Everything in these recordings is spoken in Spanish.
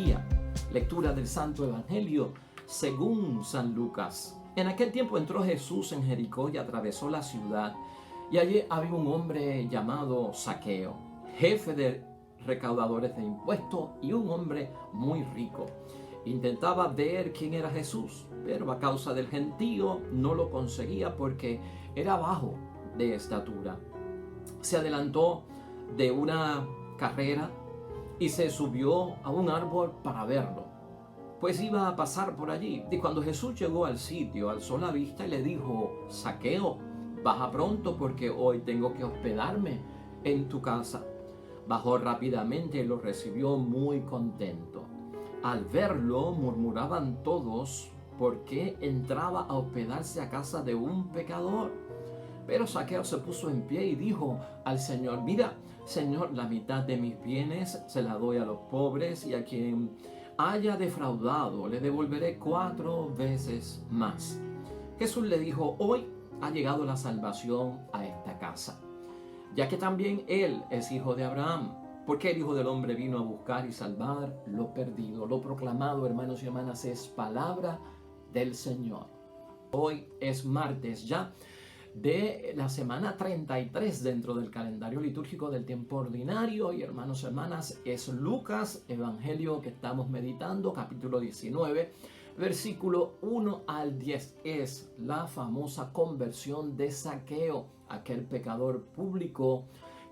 día. Lectura del Santo Evangelio según San Lucas. En aquel tiempo entró Jesús en Jericó y atravesó la ciudad. Y allí había un hombre llamado Zaqueo, jefe de recaudadores de impuestos y un hombre muy rico. Intentaba ver quién era Jesús, pero a causa del gentío no lo conseguía porque era bajo de estatura. Se adelantó de una carrera y se subió a un árbol para verlo, pues iba a pasar por allí. Y cuando Jesús llegó al sitio, alzó la vista y le dijo: Zaqueo, baja pronto porque hoy tengo que hospedarme en tu casa. Bajó rápidamente y lo recibió muy contento. Al verlo murmuraban todos porque entraba a hospedarse a casa de un pecador. Pero Zaqueo se puso en pie y dijo al Señor: mira, Señor, la mitad de mis bienes se la doy a los pobres, y a quien haya defraudado le devolveré 4 veces más. Jesús le dijo: hoy ha llegado la salvación a esta casa, ya que también él es hijo de Abraham, porque el Hijo del Hombre vino a buscar y salvar lo perdido. Lo proclamado, hermanos y hermanas, es palabra del Señor. Hoy es martes ya de la semana 33 dentro del calendario litúrgico del tiempo ordinario, y hermanos y hermanas, es Lucas, evangelio que estamos meditando, capítulo 19, versículo 1 al 10. Es la famosa conversión de Zaqueo, aquel pecador público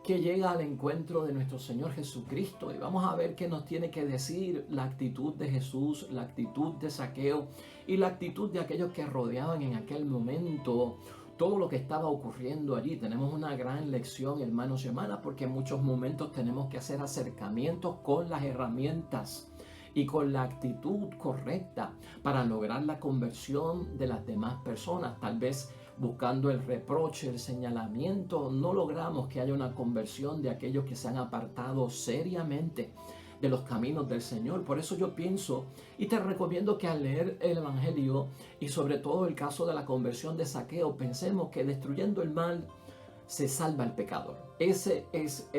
que llega al encuentro de nuestro Señor Jesucristo. Y vamos a ver qué nos tiene que decir la actitud de Jesús, la actitud de Zaqueo y la actitud de aquellos que rodeaban en aquel momento todo lo que estaba ocurriendo allí. Tenemos una gran lección, hermanos y hermanas, porque en muchos momentos tenemos que hacer acercamientos con las herramientas y con la actitud correcta para lograr la conversión de las demás personas. Tal vez buscando el reproche, el señalamiento, no logramos que haya una conversión de aquellos que se han apartado seriamente de los caminos del Señor. Por eso yo pienso y te recomiendo que al leer el Evangelio, y sobre todo el caso de la conversión de Zaqueo, pensemos que destruyendo el mal se salva el pecador. Esa es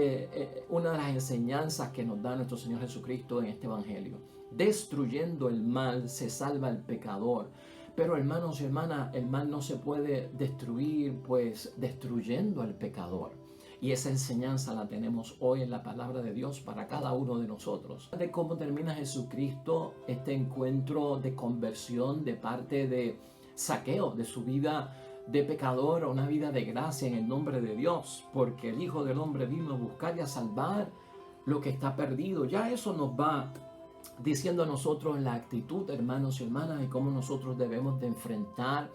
una de las enseñanzas que nos da nuestro Señor Jesucristo en este Evangelio. Destruyendo el mal se salva el pecador. Pero hermanos y hermanas, el mal no se puede destruir pues destruyendo al pecador. Y esa enseñanza la tenemos hoy en la palabra de Dios para cada uno de nosotros. De cómo termina Jesucristo este encuentro de conversión de parte de Zaqueo, de su vida de pecador a una vida de gracia en el nombre de Dios, porque el Hijo del Hombre vino a buscar y a salvar lo que está perdido. Ya eso nos va diciendo a nosotros la actitud, hermanos y hermanas, y cómo nosotros debemos de enfrentar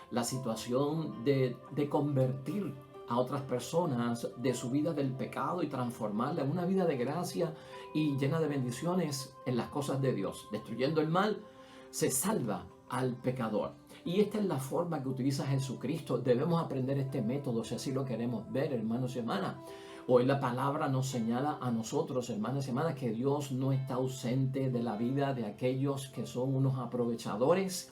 la situación de convertir a otras personas de su vida del pecado y transformarla en una vida de gracia y llena de bendiciones en las cosas de Dios. Destruyendo el mal se salva al pecador. Y esta es la forma que utiliza Jesucristo. Debemos aprender este método si así lo queremos ver, hermanos y hermanas. Hoy la palabra nos señala a nosotros, hermanos y hermanas, que Dios no está ausente de la vida de aquellos que son unos aprovechadores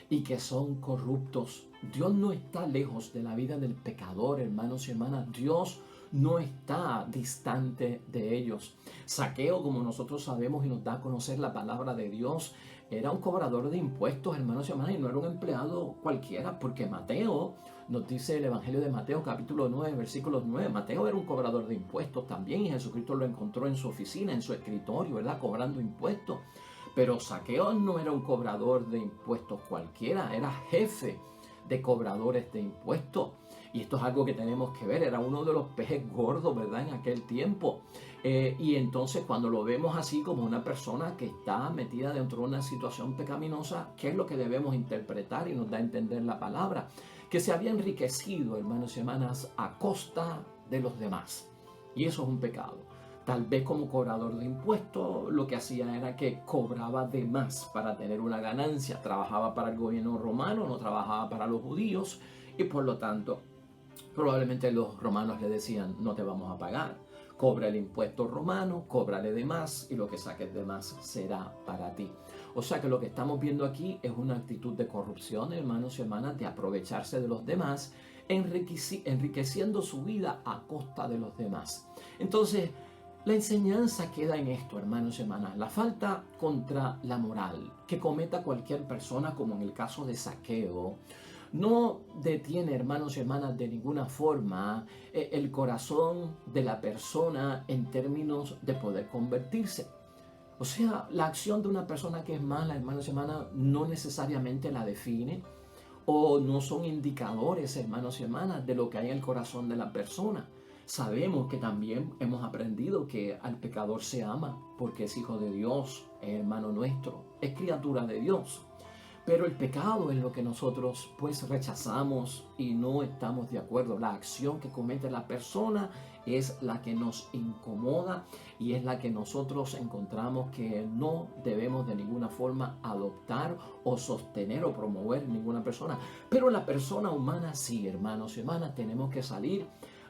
y que son corruptos. Dios no está lejos de la vida del pecador, hermanos y hermanas. Dios no está distante de ellos. Zaqueo, como nosotros sabemos y nos da a conocer la palabra de Dios, era un cobrador de impuestos, hermanos y hermanas, y no era un empleado cualquiera, porque Mateo, nos dice el Evangelio de Mateo, capítulo 9, versículos 9, Mateo era un cobrador de impuestos también, y Jesucristo lo encontró en su oficina, en su escritorio, ¿verdad?, cobrando impuestos. Pero Zaqueo no era un cobrador de impuestos cualquiera, era jefe de cobradores de impuestos. Y esto es algo que tenemos que ver, era uno de los peces gordos, ¿verdad?, en aquel tiempo. Y entonces cuando lo vemos así como una persona que está metida dentro de una situación pecaminosa, ¿qué es lo que debemos interpretar? Y nos da a entender la palabra, que se había enriquecido, hermanos y hermanas, a costa de los demás. Y eso es un pecado. Tal vez como cobrador de impuestos lo que hacía era que cobraba de más para tener una ganancia. Trabajaba para el gobierno romano, no trabajaba para los judíos, y por lo tanto probablemente los romanos le decían: no te vamos a pagar, cobra el impuesto romano, cóbrale de más y lo que saques de más será para ti. O sea que lo que estamos viendo aquí es una actitud de corrupción, hermanos y hermanas, de aprovecharse de los demás, enriqueciendo su vida a costa de los demás. Entonces, La enseñanza queda en esto, hermanos y hermanas. La falta contra la moral que cometa cualquier persona, como en el caso de Zaqueo, no detiene, hermanos y hermanas, de ninguna forma el corazón de la persona en términos de poder convertirse. O sea, la acción de una persona que es mala, hermanos y hermanas, no necesariamente la define o no son indicadores, hermanos y hermanas, de lo que hay en el corazón de la persona. Sabemos que también hemos aprendido que al pecador se ama porque es hijo de Dios, es hermano nuestro, es criatura de Dios. Pero el pecado es lo que nosotros pues rechazamos y no estamos de acuerdo. La acción que comete la persona es la que nos incomoda y es la que nosotros encontramos que no debemos de ninguna forma adoptar o sostener o promover en ninguna persona. Pero la persona humana sí, hermanos y hermanas, tenemos que salir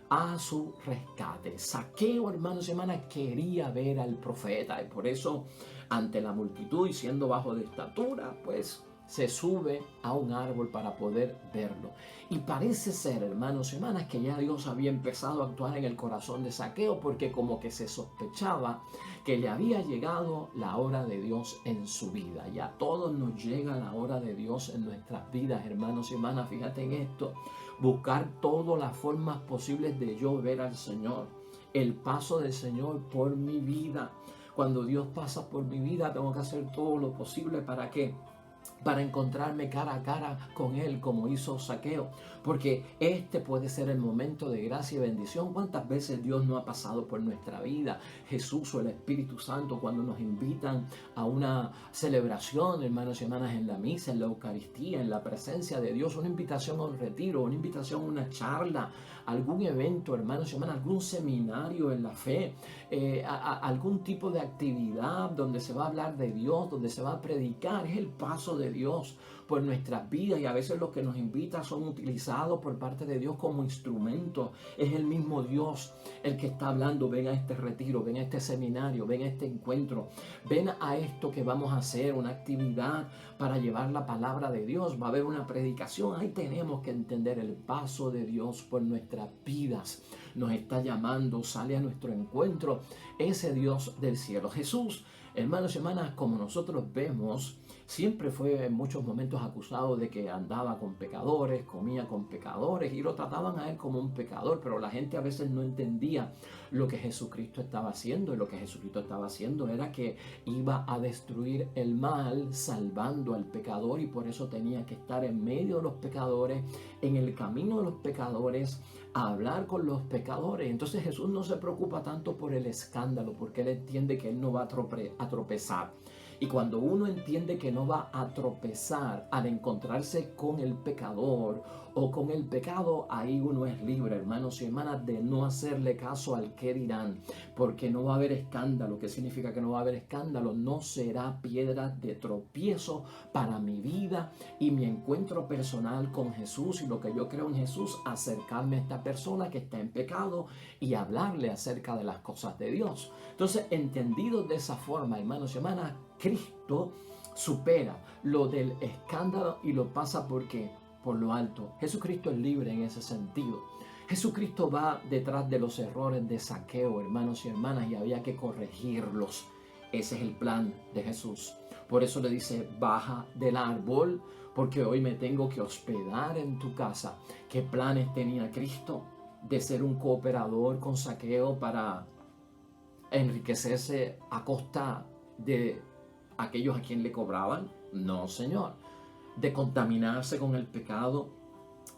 a su rescate. Zaqueo, hermanos y hermanas, quería ver al profeta y por eso ante la multitud y siendo bajo de estatura, pues se sube a un árbol para poder verlo. Y parece ser, hermanos y hermanas, que ya Dios había empezado a actuar en el corazón de Zaqueo porque como que se sospechaba que le había llegado la hora de Dios en su vida. Y a todos nos llega la hora de Dios en nuestras vidas, hermanos y hermanas. Fíjate en esto, buscar todas las formas posibles de yo ver al Señor, el paso del Señor por mi vida. Cuando Dios pasa por mi vida, tengo que hacer todo lo posible para que para encontrarme cara a cara con Él como hizo Zaqueo, porque este puede ser el momento de gracia y bendición. ¿Cuántas veces Dios no ha pasado por nuestra vida? Jesús o el Espíritu Santo cuando nos invitan a una celebración, hermanos y hermanas, en la misa, en la Eucaristía, en la presencia de Dios, una invitación a un retiro, una invitación a una charla, algún evento, hermanos y hermanas, algún seminario en la fe, algún tipo de actividad donde se va a hablar de Dios, donde se va a predicar. Es el paso de Dios por nuestras vidas y a veces los que nos invitan son utilizados por parte de Dios como instrumentos. Es el mismo Dios el que está hablando: ven a este retiro, ven a este seminario, ven a este encuentro, ven a esto que vamos a hacer, una actividad para llevar la palabra de Dios, va a haber una predicación. Ahí tenemos que entender el paso de Dios por nuestras vidas. Nos está llamando, sale a nuestro encuentro ese Dios del cielo. Jesús, hermanos y hermanas, como nosotros vemos, siempre fue en muchos momentos acusado de que andaba con pecadores, comía con pecadores y lo trataban a él como un pecador, pero la gente a veces no entendía lo que Jesucristo estaba haciendo, y lo que Jesucristo estaba haciendo era que iba a destruir el mal salvando al pecador, y por eso tenía que estar en medio de los pecadores, en el camino de los pecadores, a hablar con los pecadores. Entonces Jesús no se preocupa tanto por el escándalo, porque él entiende que él no va a tropezar. Y cuando uno entiende que no va a tropezar al encontrarse con el pecador o con el pecado, ahí uno es libre, hermanos y hermanas, de no hacerle caso al qué dirán, porque no va a haber escándalo. ¿Qué significa que no va a haber escándalo? No será piedra de tropiezo para mi vida y mi encuentro personal con Jesús y lo que yo creo en Jesús, acercarme a esta persona que está en pecado y hablarle acerca de las cosas de Dios. Entonces, entendido de esa forma, hermanos y hermanas, Cristo supera lo del escándalo y lo pasa por lo alto. Jesucristo es libre en ese sentido. Jesucristo va detrás de los errores de Zaqueo, hermanos y hermanas, y había que corregirlos. Ese es el plan de Jesús. Por eso le dice: baja del árbol, porque hoy me tengo que hospedar en tu casa. ¿Qué planes tenía Cristo? De ser un cooperador con Zaqueo para enriquecerse a costa de aquellos a quien le cobraban. No, Señor. De contaminarse con el pecado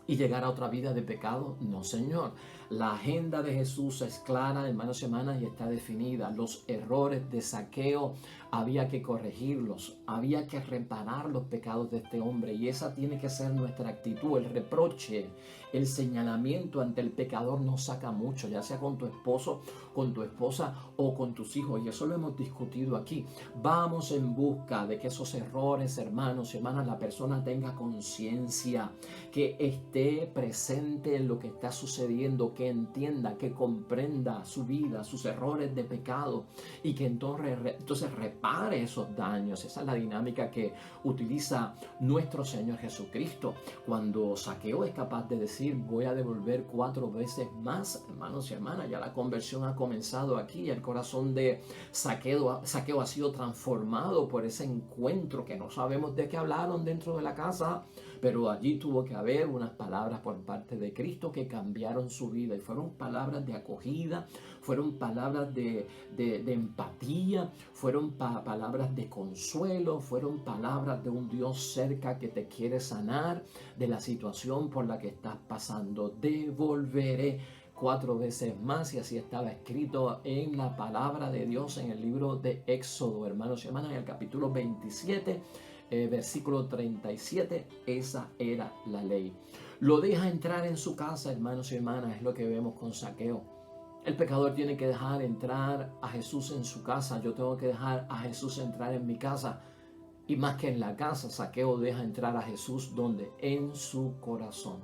y llegar a otra vida de pecado. No, Señor. La agenda de Jesús es clara, hermanos y hermanas, y está definida. Los errores de Zaqueo había que corregirlos, había que reparar los pecados de este hombre, y esa tiene que ser nuestra actitud. El reproche, el señalamiento ante el pecador no saca mucho, ya sea con tu esposo, con tu esposa o con tus hijos, y eso lo hemos discutido aquí. Vamos en busca de que esos errores, hermanos y hermanas, la persona tenga conciencia, que esté esté presente en lo que está sucediendo, que entienda, que comprenda su vida, sus errores de pecado y que entonces repare esos daños. Esa es la dinámica que utiliza nuestro Señor Jesucristo. Cuando Zaqueo es capaz de decir, voy a devolver 4 veces más, hermanos y hermanas, ya la conversión ha comenzado aquí. El corazón de Zaqueo ha sido transformado por ese encuentro que no sabemos de qué hablaron dentro de la casa, pero allí tuvo que haber unas palabras por parte de Cristo que cambiaron su vida, y fueron palabras de acogida, fueron palabras de empatía, fueron palabras de consuelo, fueron palabras de un Dios cerca que te quiere sanar de la situación por la que estás pasando. Devolveré 4 veces más, y así estaba escrito en la palabra de Dios en el libro de Éxodo, hermanos y hermanas, en el capítulo 27, versículo 37. Esa era la ley. Lo deja entrar en su casa, hermanos y hermanas, es lo que vemos con Zaqueo. El pecador tiene que dejar entrar a Jesús en su casa. Yo tengo que dejar a Jesús entrar en mi casa. Y más que en la casa, Zaqueo deja entrar a Jesús, ¿dónde? En su corazón.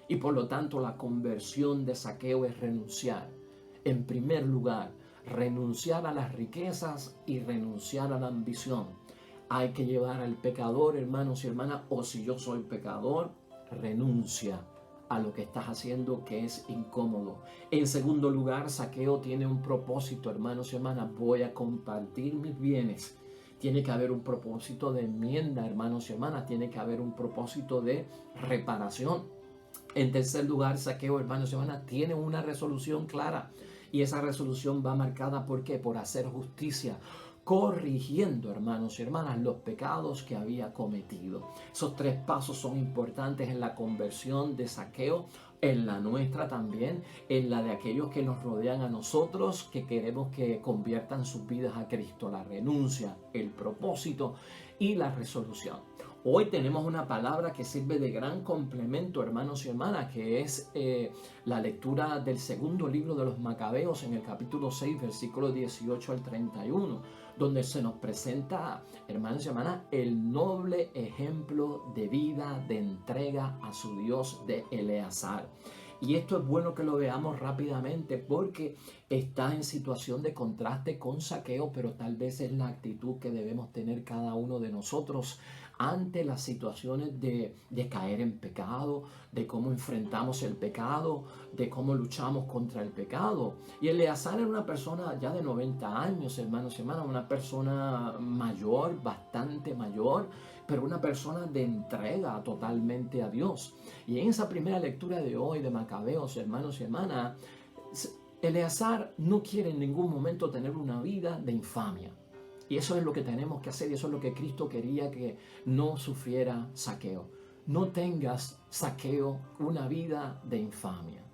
Y por lo tanto la conversión de Zaqueo es renunciar. En primer lugar, renunciar a las riquezas y renunciar a la ambición. Hay que llevar al pecador, hermanos y hermanas, o si yo soy pecador, renuncia a lo que estás haciendo que es incómodo. En segundo lugar, Zaqueo tiene un propósito, hermanos y hermanas, voy a compartir mis bienes. Tiene que haber un propósito de enmienda, hermanos y hermanas, tiene que haber un propósito de reparación. En tercer lugar, Zaqueo, hermanos y hermanas, tiene una resolución clara, y esa resolución va marcada ¿por qué? Por hacer justicia, corrigiendo, hermanos y hermanas, los pecados que había cometido. Esos 3 pasos son importantes en la conversión de Zaqueo, en la nuestra también, en la de aquellos que nos rodean a nosotros, que queremos que conviertan sus vidas a Cristo: la renuncia, el propósito y la resolución. Hoy tenemos una palabra que sirve de gran complemento, hermanos y hermanas, que es la lectura del segundo libro de los Macabeos, en el capítulo 6, versículos 18 al 31, donde se nos presenta, hermanos y hermanas, el noble ejemplo de vida, de entrega a su Dios de Eleazar. Y esto es bueno que lo veamos rápidamente, porque está en situación de contraste con Zaqueo, pero tal vez es la actitud que debemos tener cada uno de nosotros ante las situaciones de caer en pecado, de cómo enfrentamos el pecado, de cómo luchamos contra el pecado. Y Eleazar era una persona ya de 90 años, hermanos y hermanas, una persona mayor, bastante mayor, pero una persona de entrega totalmente a Dios. Y en esa primera lectura de hoy de Macabeos, hermanos y hermanas, Eleazar no quiere en ningún momento tener una vida de infamia. Y eso es lo que tenemos que hacer, y eso es lo que Cristo quería que no sufriera Zaqueo. No tengas, Zaqueo, una vida de infamia.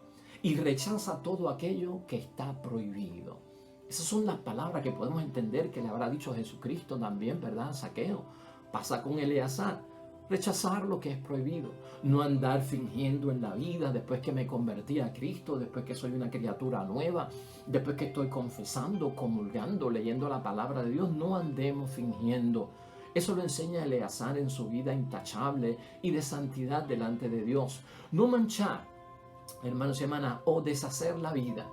Y rechaza todo aquello que está prohibido. Esas son las palabras que podemos entender que le habrá dicho Jesucristo también, ¿verdad? Zaqueo. Pasa con Eleazar. Rechazar lo que es prohibido, no andar fingiendo en la vida después que me convertí a Cristo, después que soy una criatura nueva, después que estoy confesando, comulgando, leyendo la palabra de Dios. No andemos fingiendo. Eso lo enseña Eleazar en su vida intachable y de santidad delante de Dios. No manchar, hermanos y hermanas, o deshacer la vida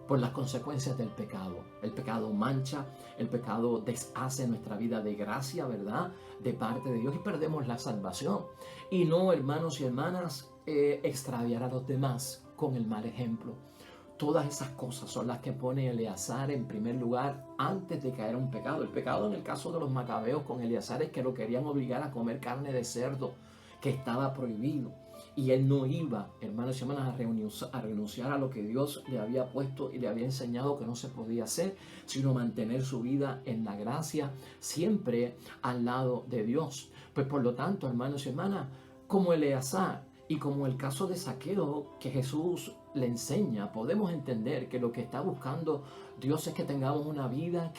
por las consecuencias del pecado. El pecado mancha, el pecado deshace nuestra vida de gracia, ¿verdad?, de parte de Dios, y perdemos la salvación. Y no, hermanos y hermanas, extraviar a los demás con el mal ejemplo. Todas esas cosas son las que pone Eleazar en primer lugar antes de caer en un pecado. El pecado en el caso de los Macabeos con Eleazar es que lo querían obligar a comer carne de cerdo, que estaba prohibido. Y él no iba, hermanos y hermanas, a renunciar a lo que Dios le había puesto y le había enseñado que no se podía hacer, sino mantener su vida en la gracia, siempre al lado de Dios. Pues por lo tanto, hermanos y hermanas, como Eleazar y como el caso de Zaqueo que Jesús le enseña, podemos entender que lo que está buscando Dios es que tengamos una vida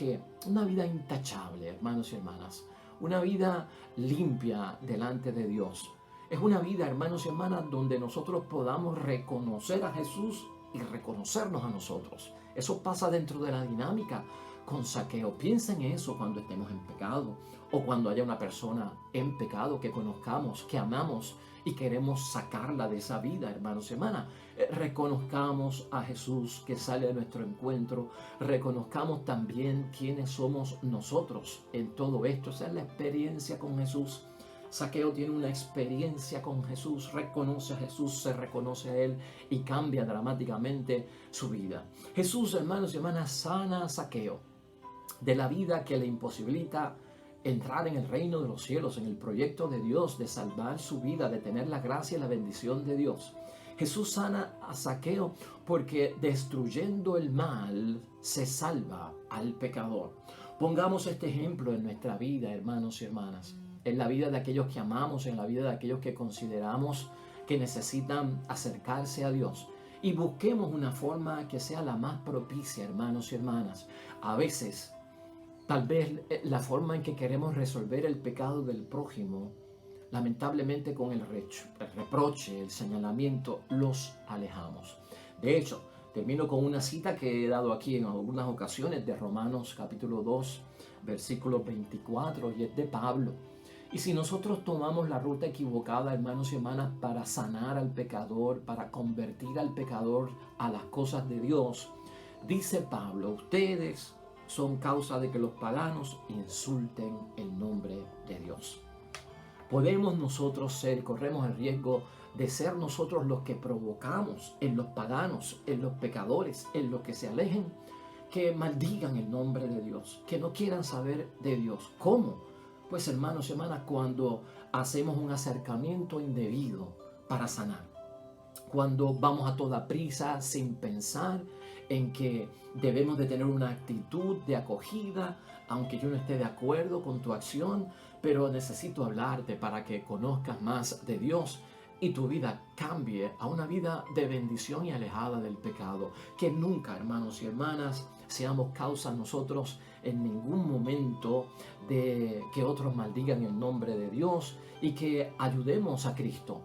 intachable, hermanos y hermanas, una vida limpia delante de Dios. Es una vida, hermanos y hermanas, donde nosotros podamos reconocer a Jesús y reconocernos a nosotros. Eso pasa dentro de la dinámica con Zaqueo. Piensa en eso cuando estemos en pecado o cuando haya una persona en pecado que conozcamos, que amamos y queremos sacarla de esa vida, hermanos y hermanas. Reconozcamos a Jesús que sale a nuestro encuentro. Reconozcamos también quiénes somos nosotros en todo esto. Esa es la experiencia con Jesús. Zaqueo tiene una experiencia con Jesús, reconoce a Jesús, se reconoce a Él y cambia dramáticamente su vida. Jesús, hermanos y hermanas, sana a Zaqueo de la vida que le imposibilita entrar en el reino de los cielos, en el proyecto de Dios de salvar su vida, de tener la gracia y la bendición de Dios. Jesús sana a Zaqueo porque destruyendo el mal se salva al pecador. Pongamos este ejemplo en nuestra vida, hermanos y hermanas, en la vida de aquellos que amamos, en la vida de aquellos que consideramos que necesitan acercarse a Dios. Y busquemos una forma que sea la más propicia, hermanos y hermanas. A veces, tal vez la forma en que queremos resolver el pecado del prójimo, lamentablemente con el reproche, el señalamiento, los alejamos. De hecho, termino con una cita que he dado aquí en algunas ocasiones de Romanos capítulo 2, versículo 24, y es de Pablo. Y si nosotros tomamos la ruta equivocada, hermanos y hermanas, para sanar al pecador, para convertir al pecador a las cosas de Dios, dice Pablo, ustedes son causa de que los paganos insulten el nombre de Dios. Podemos nosotros corremos el riesgo de ser nosotros los que provocamos en los paganos, en los pecadores, en los que se alejen, que maldigan el nombre de Dios, que no quieran saber de Dios. ¿Cómo? Pues hermanos y hermanas, cuando hacemos un acercamiento indebido para sanar, cuando vamos a toda prisa sin pensar en que debemos de tener una actitud de acogida, aunque yo no esté de acuerdo con tu acción, pero necesito hablarte para que conozcas más de Dios y tu vida cambie a una vida de bendición y alejada del pecado. Que nunca, hermanos y hermanas, seamos causa nosotros en ningún momento de que otros maldigan el nombre de Dios y que ayudemos a Cristo.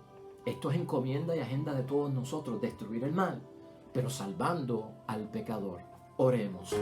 Esto es encomienda y agenda de todos nosotros, destruir el mal, pero salvando al pecador. Oremos.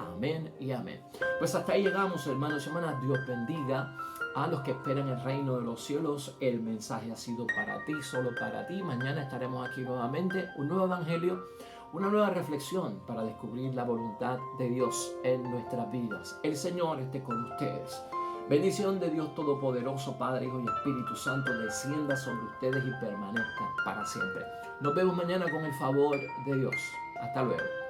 Amén y amén. Pues hasta ahí llegamos, hermanos y hermanas. Dios bendiga a los que esperan el reino de los cielos. El mensaje ha sido para ti, solo para ti. Mañana estaremos aquí nuevamente, un nuevo evangelio, una nueva reflexión para descubrir la voluntad de Dios en nuestras vidas. El Señor esté con ustedes. Bendición de Dios Todopoderoso, Padre, Hijo y Espíritu Santo, descienda sobre ustedes y permanezca para siempre. Nos vemos mañana con el favor de Dios. Hasta luego.